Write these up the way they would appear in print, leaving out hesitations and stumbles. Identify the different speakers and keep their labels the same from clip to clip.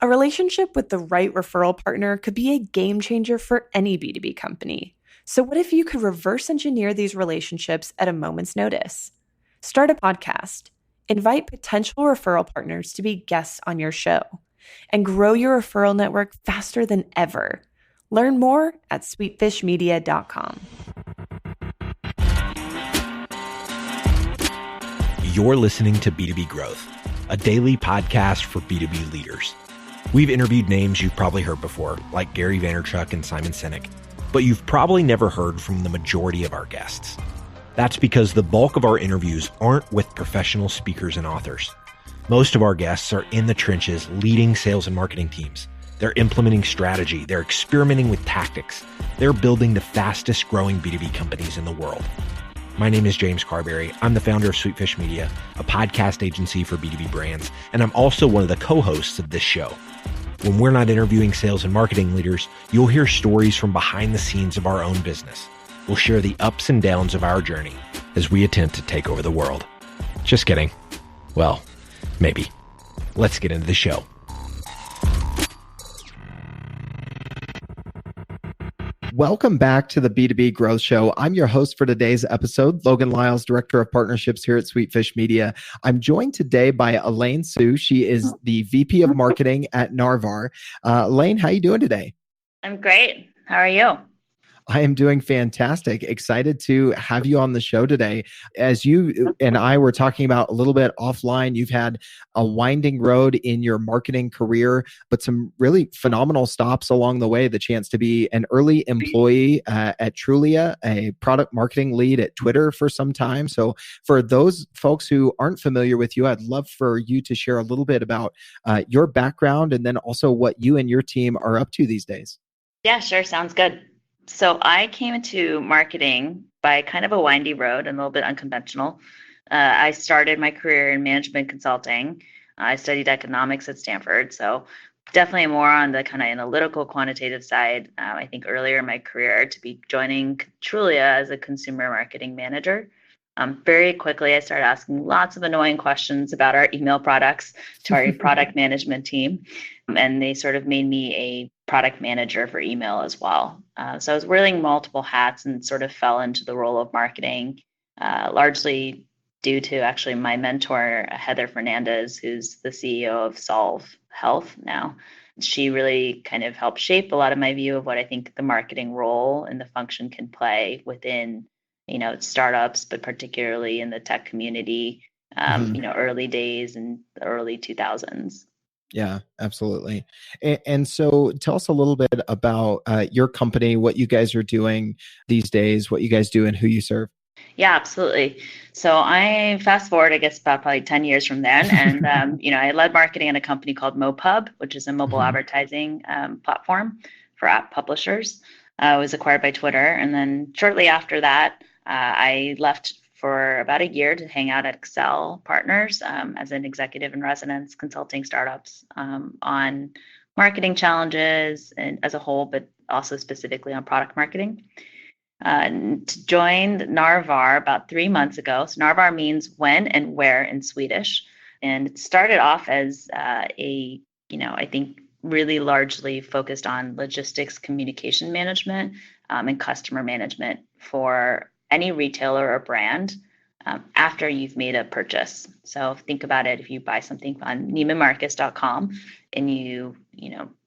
Speaker 1: A relationship with the right referral partner could be a game changer for any B2B company. So, what if you could reverse engineer these relationships at a moment's notice? Start a podcast, invite potential referral partners to be guests on your show, and grow your referral network faster than ever. Learn more at sweetfishmedia.com.
Speaker 2: You're listening to B2B Growth, a daily podcast for B2B leaders. We've interviewed names you've probably heard before, like Gary Vaynerchuk and Simon Sinek, but you've probably never heard from the majority of our guests. That's because the bulk of our interviews aren't with professional speakers and authors. Most of our guests are in the trenches leading sales and marketing teams. They're implementing strategy. They're experimenting with tactics. They're building the fastest growing B2B companies in the world. My name is James Carberry. I'm the founder of Sweetfish Media, a podcast agency for B2B brands, and I'm also one of the co-hosts of this show. When we're not interviewing sales and marketing leaders, you'll hear stories from behind the scenes of our own business. We'll share the ups and downs of our journey as we attempt to take over the world. Just kidding. Well, maybe. Let's get into the show.
Speaker 3: Welcome back to the B2B Growth Show. I'm your host for today's episode, Logan Lyles, Director of Partnerships here at Sweetfish Media. I'm joined today by Elain Szu. She is the VP of Marketing at Narvar. Elain, how are you doing today?
Speaker 4: I'm great. How are you?
Speaker 3: I am doing fantastic. Excited to have you on the show today. As you and I were talking about a little bit offline, you've had a winding road in your marketing career, but some really phenomenal stops along the way. The chance to be an early employee at Trulia, a product marketing lead at Twitter for some time. So for those folks who aren't familiar with you, I'd love for you to share a little bit about your background and then also what you and your team are up to these days.
Speaker 4: Yeah, sure. Sounds good. So I came into marketing by kind of a windy road and a little bit unconventional. I started my career in management consulting. I studied economics at Stanford, so definitely more on the kind of analytical, quantitative side. I think earlier in my career to be joining Trulia as a consumer marketing manager. Very quickly, I started asking lots of annoying questions about our email products to our product management team. And they sort of made me a product manager for email as well. So I was wearing multiple hats and sort of fell into the role of marketing, largely due to actually my mentor, Heather Fernandez, who's the CEO of Solve Health now. She really kind of helped shape a lot of my view of what I think the marketing role and the function can play within startups, but particularly in the tech community, early days and the early 2000s.
Speaker 3: Yeah, absolutely. And so tell us a little bit about your company, what you guys are doing these days, what you guys do and who you serve.
Speaker 4: Yeah, absolutely. So I fast forward, I guess, about probably 10 years from then. And, I led marketing in a company called MoPub, which is a mobile advertising platform for app publishers. It was acquired by Twitter. And then shortly after that, I left for about a year to hang out at Excel Partners as an executive in residence, consulting startups on marketing challenges and as a whole, but also specifically on product marketing. Joined Narvar about 3 months ago. So Narvar means when and where in Swedish. And it started off as I think really largely focused on logistics, communication management, and customer management for any retailer or brand after you've made a purchase. So think about it. If you buy something on neimanmarcus.com and you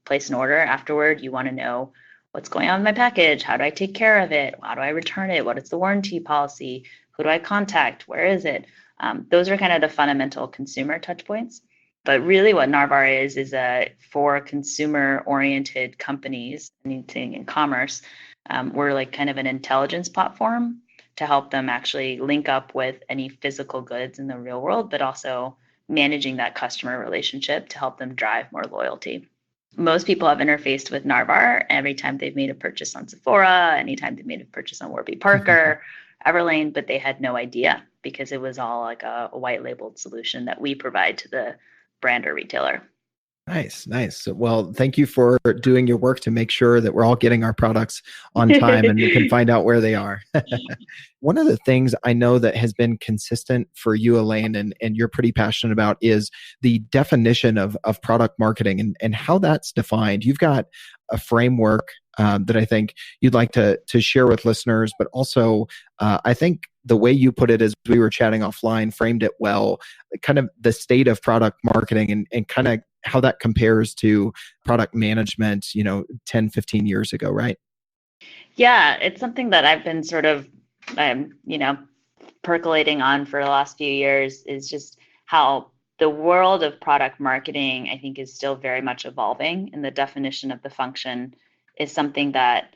Speaker 4: place an order afterward, you want to know what's going on with my package. How do I take care of it? How do I return it? What is the warranty policy? Who do I contact? Where is it? Those are kind of the fundamental consumer touch points. But really what Narvar is for consumer-oriented companies, anything in commerce, we're like kind of an intelligence platform to help them actually link up with any physical goods in the real world, but also managing that customer relationship to help them drive more loyalty. Most people have interfaced with Narvar every time they've made a purchase on Sephora, anytime they've made a purchase on Warby Parker, Everlane, but they had no idea because it was all like a white labeled solution that we provide to the brand or retailer.
Speaker 3: Nice, nice. Well, thank you for doing your work to make sure that we're all getting our products on time and we can find out where they are. One of the things I know that has been consistent for you, Elaine, and you're pretty passionate about is the definition of product marketing and how that's defined. You've got a framework that I think you'd like to share with listeners, but also I think the way you put it as we were chatting offline framed it well, kind of the state of product marketing and kind of how that compares to product management, 10, 15 years ago, right?
Speaker 4: Yeah, it's something that I've been sort of, you know, percolating on for the last few years, is just how the world of product marketing, I think, is still very much evolving. And the definition of the function is something that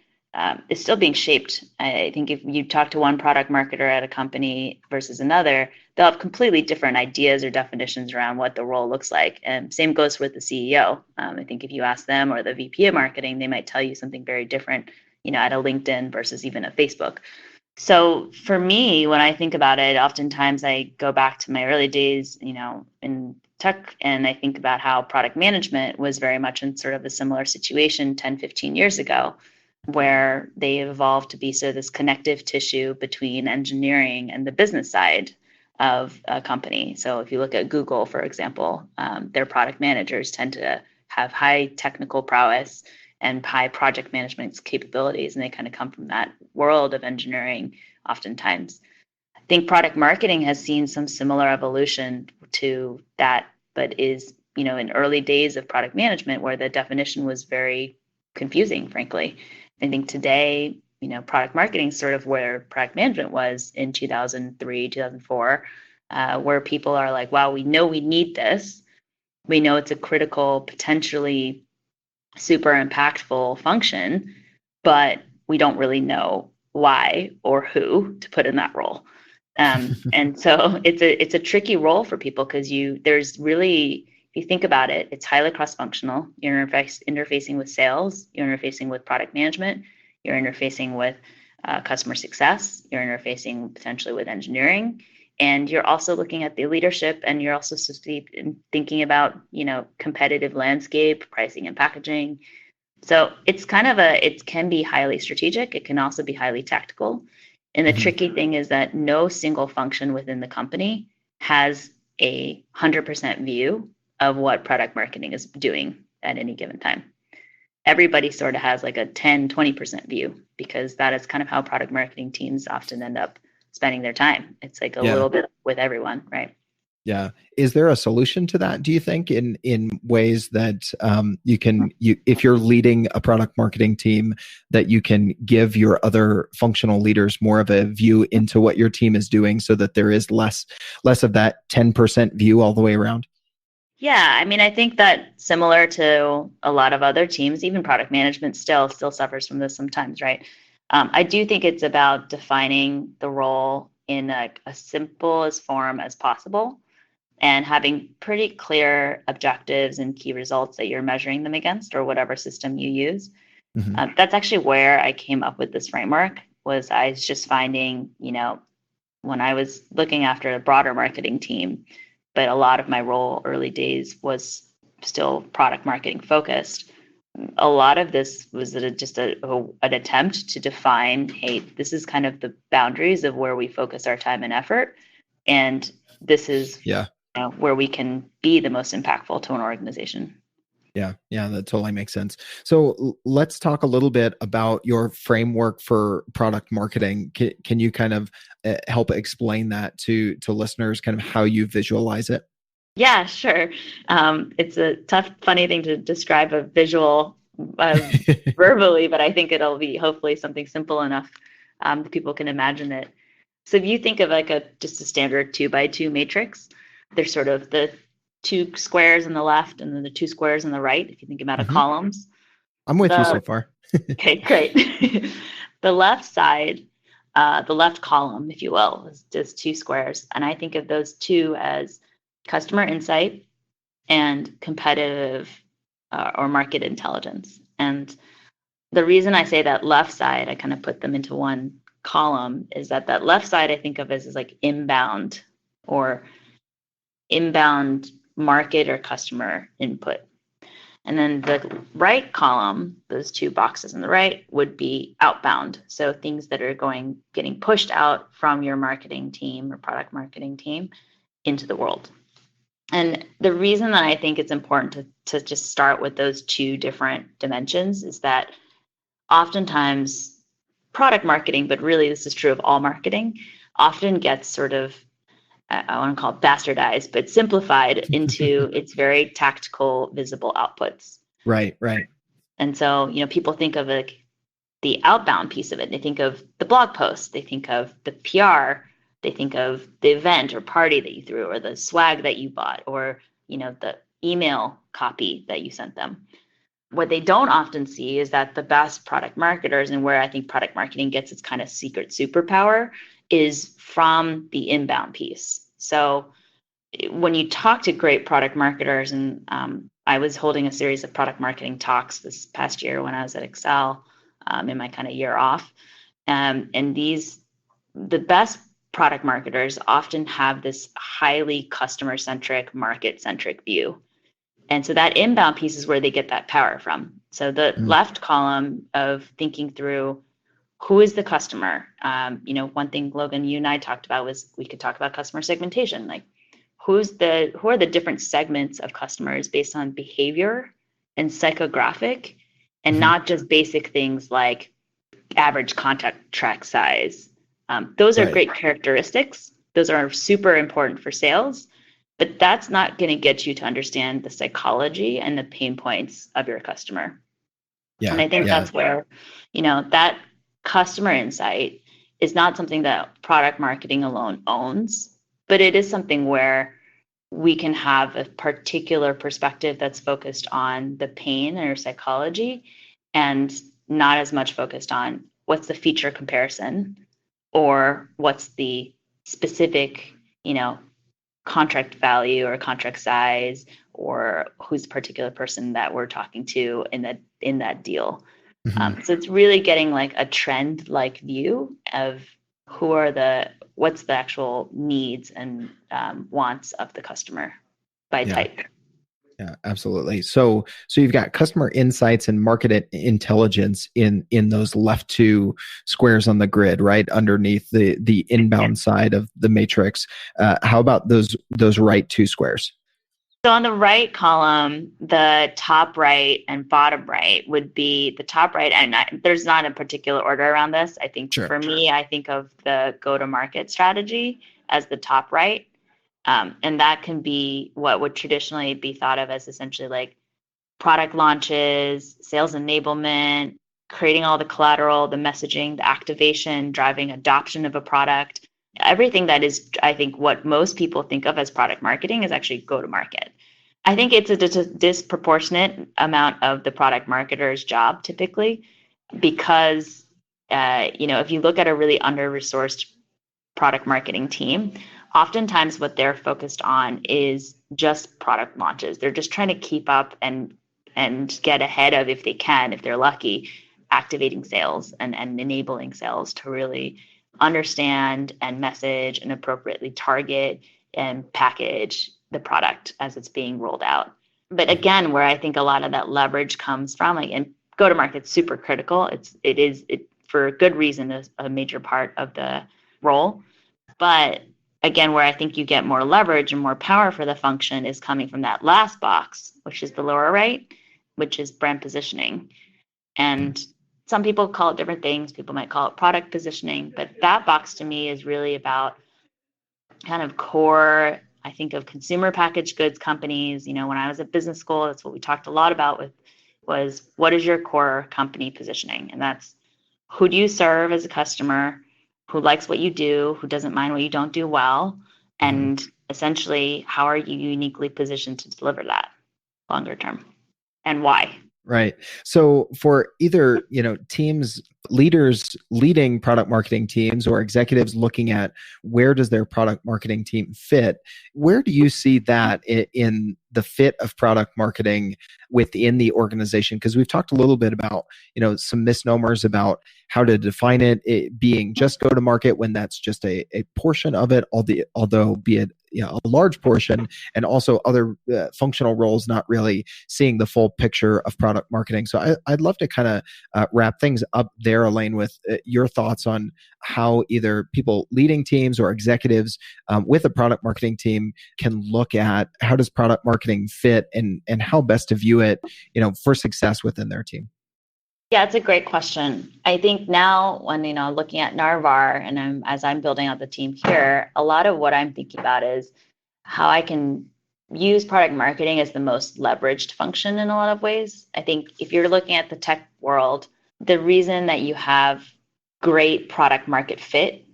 Speaker 4: is still being shaped. I think if you talk to one product marketer at a company versus another, they'll have completely different ideas or definitions around what the role looks like. And same goes with the CEO. I think if you ask them, or the VP of marketing, they might tell you something very different, at a LinkedIn versus even a Facebook. So for me, when I think about it, oftentimes I go back to my early days, in tech, and I think about how product management was very much in sort of a similar situation 10, 15 years ago, where they evolved to be sort of this connective tissue between engineering and the business side of a company. So if you look at Google, for example, their product managers tend to have high technical prowess and high project management capabilities, and they kind of come from that world of engineering oftentimes. I think product marketing has seen some similar evolution to that, but is, in early days of product management where the definition was very confusing, frankly. I think today, product marketing is sort of where product management was in 2003, 2004, where people are like, wow, we know we need this. We know it's a critical, potentially super impactful function, but we don't really know why or who to put in that role. And so it's a tricky role for people, because there's really, if you think about it, it's highly cross-functional. You're interfacing with sales, you're interfacing with product management, you're interfacing with customer success, you're interfacing potentially with engineering, and you're also looking at the leadership, and you're also thinking about, competitive landscape, pricing and packaging. So it's it can be highly strategic. It can also be highly tactical. And the tricky thing is that no single function within the company has 100% view of what product marketing is doing at any given time. Everybody sort of has like a 10, 20% view, because that is kind of how product marketing teams often end up spending their time. It's like a little bit with everyone, right?
Speaker 3: Yeah. Is there a solution to that, do you think, in ways that if you're leading a product marketing team, that you can give your other functional leaders more of a view into what your team is doing, so that there is less of that 10% view all the way around?
Speaker 4: Yeah, I mean, I think that similar to a lot of other teams, even product management still suffers from this sometimes, right? I do think it's about defining the role in a simplest form as possible, and having pretty clear objectives and key results that you're measuring them against, or whatever system you use. That's actually where I came up with this framework. Was I was just finding, when I was looking after a broader marketing team, but a lot of my role early days was still product marketing focused. A lot of this was just an attempt to define, hey, this is kind of the boundaries of where we focus our time and effort. And this is where we can be the most impactful to an organization.
Speaker 3: Yeah, that totally makes sense. So let's talk a little bit about your framework for product marketing. Can you kind of help explain that to listeners, kind of how you visualize it?
Speaker 4: Yeah, sure. It's a tough, funny thing to describe a visual verbally, but I think it'll be hopefully something simple enough that people can imagine it. So if you think of like just a standard 2x2 matrix, there's sort of the two squares on the left and then the two squares on the right, if you think about columns.
Speaker 3: I'm with you so far.
Speaker 4: Okay, great. The left side, the left column, if you will, is just two squares. And I think of those two as customer insight and competitive or market intelligence. And the reason I say that left side, I kind of put them into one column, is that left side I think of as like inbound market or customer input. And then the right column, those two boxes on the right, would be outbound. So things that are getting pushed out from your marketing team or product marketing team into the world. And the reason that I think it's important to just start with those two different dimensions is that oftentimes product marketing, but really this is true of all marketing, often gets sort of, I want to call it bastardized, but simplified into its very tactical, visible outputs.
Speaker 3: Right.
Speaker 4: And so, people think of like the outbound piece of it. They think of the blog post, they think of the PR, they think of the event or party that you threw, or the swag that you bought, or, the email copy that you sent them. What they don't often see is that the best product marketers, and where I think product marketing gets its kind of secret superpower, is from the inbound piece. So when you talk to great product marketers, and I was holding a series of product marketing talks this past year when I was at Excel, in my kind of year off. And the best product marketers often have this highly customer-centric, market-centric view. And so that inbound piece is where they get that power from. So the left column of thinking through who is the customer. One thing, Logan, you and I talked about was we could talk about customer segmentation. Like who are the different segments of customers based on behavior and psychographic, and not just basic things like average contract size. Those are great characteristics. Those are super important for sales, but that's not going to get you to understand the psychology and the pain points of your customer. Yeah, and I think that's where, that customer insight is not something that product marketing alone owns, but it is something where we can have a particular perspective that's focused on the pain or psychology, and not as much focused on what's the feature comparison or what's the specific, contract value or contract size, or who's the particular person that we're talking to in that deal. So it's really getting like a trend like view of what's the actual needs and wants of the customer by type.
Speaker 3: Yeah, absolutely. So you've got customer insights and market intelligence in those left two squares on the grid, right underneath the inbound side of the matrix. How about those right two squares?
Speaker 4: So on the right column, the top right and bottom right would be the top right, and there's not a particular order around this. I think for me, I think of the go-to-market strategy as the top right. And that can be what would traditionally be thought of as essentially like product launches, sales enablement, creating all the collateral, the messaging, the activation, driving adoption of a product. Everything that is, I think, what most people think of as product marketing is actually go-to-market. I think it's a disproportionate amount of the product marketer's job typically, because, if you look at a really under-resourced product marketing team, oftentimes what they're focused on is just product launches. They're just trying to keep up and get ahead of, if they can, if they're lucky, activating sales and enabling sales to really understand and message and appropriately target and package the product as it's being rolled out. But again, where I think a lot of that leverage comes from, like, and go-to-market's super critical. It is for good reason a major part of the role. But again, where I think you get more leverage and more power for the function is coming from that last box, which is the lower right, which is brand positioning. And some people call it different things. People might call it product positioning, but that box to me is really about kind of core, I think, of consumer packaged goods companies. When I was at business school, that's what we talked a lot about was what is your core company positioning? And that's who do you serve as a customer, who likes what you do, who doesn't mind what you don't do well, and essentially how are you uniquely positioned to deliver that longer term, and why?
Speaker 3: Right. So for either, teams leaders leading product marketing teams or executives looking at where does their product marketing team fit, where do you see that in the fit of product marketing within the organization? Because we've talked a little bit about, some misnomers about how to define it being just go to market when that's just a portion of it, although be it a large portion, and also other functional roles not really seeing the full picture of product marketing. So I'd love to kind of wrap things up there, Elain, with your thoughts on how either people leading teams or executives with a product marketing team can look at how does product marketing fit and how best to view it, for success within their team.
Speaker 4: Yeah, it's a great question. I think now when, looking at Narvar and as I'm building out the team here, a lot of what I'm thinking about is how I can use product marketing as the most leveraged function in a lot of ways. I think if you're looking at the tech world, the reason that you have great product market fit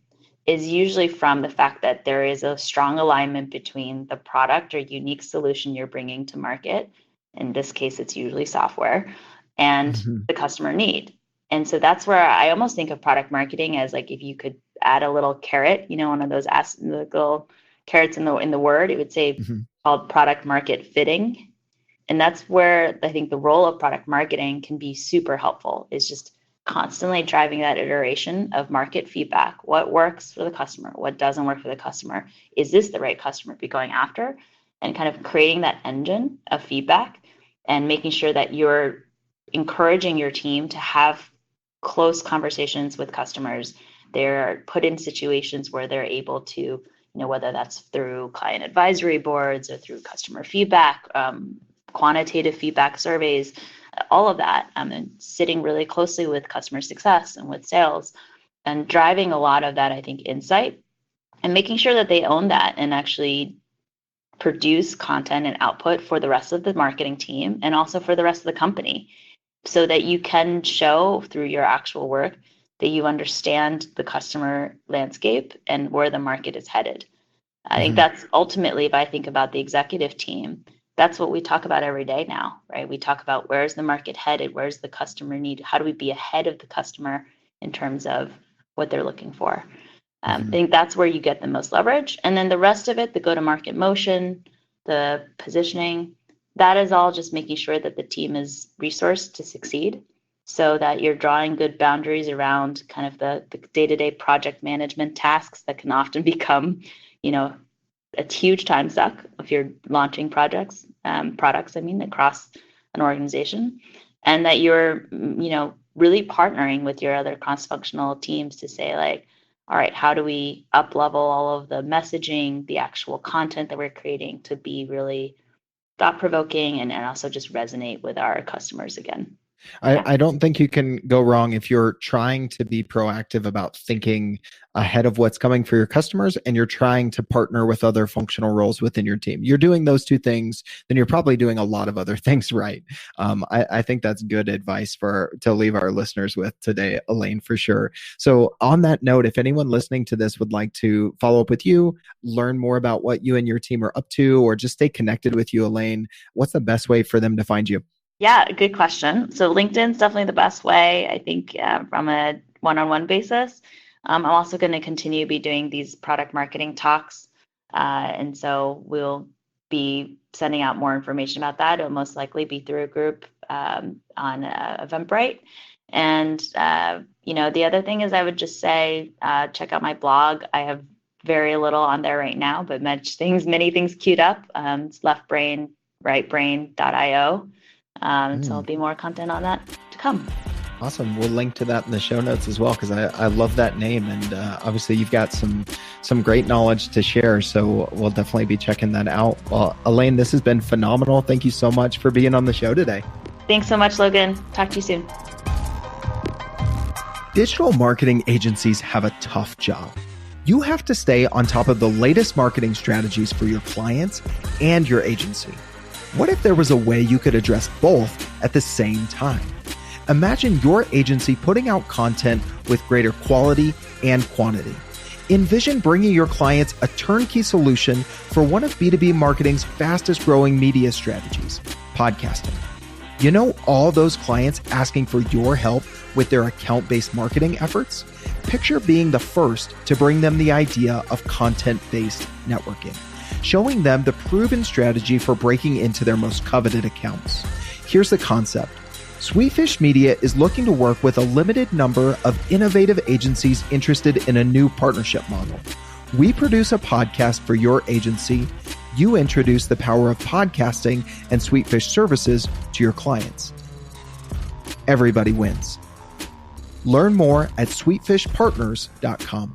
Speaker 4: is usually from the fact that there is a strong alignment between the product or unique solution you're bringing to market. In this case, it's usually software, and the customer need. And so that's where I almost think of product marketing as like if you could add a little carrot, one of those little carrots in the word, it would say called product market fitting. And that's where I think the role of product marketing can be super helpful, is just constantly driving that iteration of market feedback. What works for the customer? What doesn't work for the customer? Is this the right customer to be going after? And kind of creating that engine of feedback and making sure that you're encouraging your team to have close conversations with customers. They're put in situations where they're able to, whether that's through client advisory boards or through customer feedback, quantitative feedback surveys, all of that, and sitting really closely with customer success and with sales and driving a lot of that, I think, insight and making sure that they own that and actually produce content and output for the rest of the marketing team and also for the rest of the company, so that you can show through your actual work that you understand the customer landscape and where the market is headed. I think that's ultimately, if I think about the executive team, that's what we talk about every day now, right? We talk about where's the market headed, where's the customer need, how do we be ahead of the customer in terms of what they're looking for. I think that's where you get the most leverage. And then the rest of it, the go-to-market motion, the positioning, that is all just making sure that the team is resourced to succeed, so that you're drawing good boundaries around kind of the day-to-day project management tasks that can often become, a huge time suck if you're launching products, across an organization, and that you're, really partnering with your other cross-functional teams to say like, all right, how do we up-level all of the messaging, the actual content that we're creating to be really thought-provoking and also just resonate with our customers again.
Speaker 3: I don't think you can go wrong if you're trying to be proactive about thinking ahead of what's coming for your customers and you're trying to partner with other functional roles within your team. You're doing those two things, then you're probably doing a lot of other things right. I think that's good advice to leave our listeners with today, Elain, for sure. So on that note, if anyone listening to this would like to follow up with you, learn more about what you and your team are up to, or just stay connected with you, Elain, what's the best way for them to find you?
Speaker 4: Yeah, good question. So LinkedIn's definitely the best way, I think, from a one-on-one basis. I'm also going to continue to be doing these product marketing talks. And so we'll be sending out more information about that. It'll most likely be through a group on Eventbrite. And, the other thing is I would just say, check out my blog. I have very little on there right now, but many things queued up. It's leftbrain.rightbrain.io. So there'll be more content on that to come.
Speaker 3: Awesome. We'll link to that in the show notes as well, because I love that name. And obviously you've got some great knowledge to share. So we'll definitely be checking that out. Well, Elain, this has been phenomenal. Thank you so much for being on the show today.
Speaker 4: Thanks so much, Logan. Talk to you soon.
Speaker 3: Digital marketing agencies have a tough job. You have to stay on top of the latest marketing strategies for your clients and your agency. What if there was a way you could address both at the same time? Imagine your agency putting out content with greater quality and quantity. Envision bringing your clients a turnkey solution for one of B2B marketing's fastest growing media strategies, podcasting. All those clients asking for your help with their account-based marketing efforts, picture being the first to bring them the idea of content-based networking, showing them the proven strategy for breaking into their most coveted accounts. Here's the concept. Sweetfish Media is looking to work with a limited number of innovative agencies interested in a new partnership model. We produce a podcast for your agency. You introduce the power of podcasting and Sweetfish services to your clients. Everybody wins. Learn more at sweetfishpartners.com.